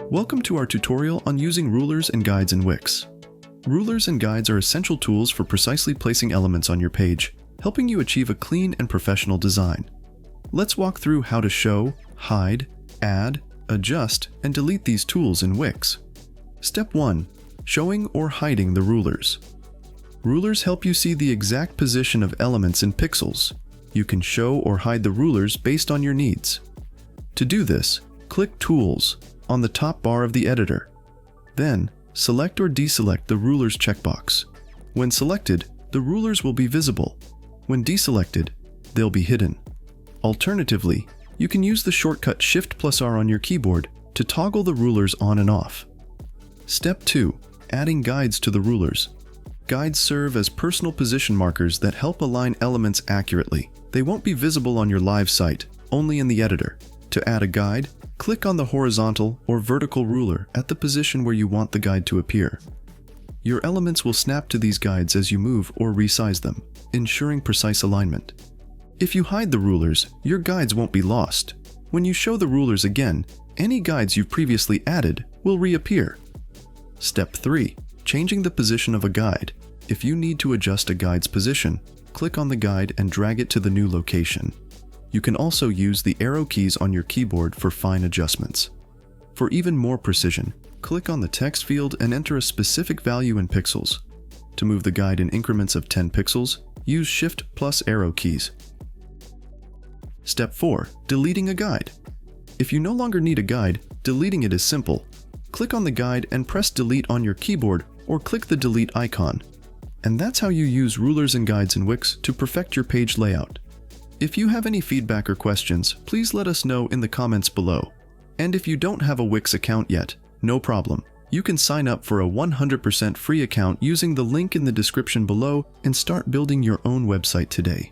Welcome to our tutorial on using rulers and guides in Wix. Rulers and guides are essential tools for precisely placing elements on your page, helping you achieve a clean and professional design. Let's walk through how to show, hide, add, adjust, and delete these tools in Wix. Step 1. Showing or hiding the rulers. Rulers help you see the exact position of elements in pixels. You can show or hide the rulers based on your needs. To do this, click Tools on the top bar of the editor. Then, select or deselect the Rulers checkbox. When selected, the rulers will be visible. When deselected, they'll be hidden. Alternatively, you can use the shortcut Shift+R on your keyboard to toggle the rulers on and off. Step 2. Adding guides to the rulers. Guides serve as personal position markers that help align elements accurately. They won't be visible on your live site, only in the editor. To add a guide, click on the horizontal or vertical ruler at the position where you want the guide to appear. Your elements will snap to these guides as you move or resize them, ensuring precise alignment. If you hide the rulers, your guides won't be lost. When you show the rulers again, any guides you've previously added will reappear. Step 3. Changing the position of a guide. If you need to adjust a guide's position, click on the guide and drag it to the new location. You can also use the arrow keys on your keyboard for fine adjustments. For even more precision, click on the text field and enter a specific value in pixels. To move the guide in increments of 10 pixels, use Shift plus arrow keys. Step 4. Deleting a guide. If you no longer need a guide, deleting it is simple. Click on the guide and press Delete on your keyboard or click the delete icon. And that's how you use rulers and guides in Wix to perfect your page layout. If you have any feedback or questions, please let us know in the comments below. And if you don't have a Wix account yet, no problem. You can sign up for a 100% free account using the link in the description below and start building your own website today.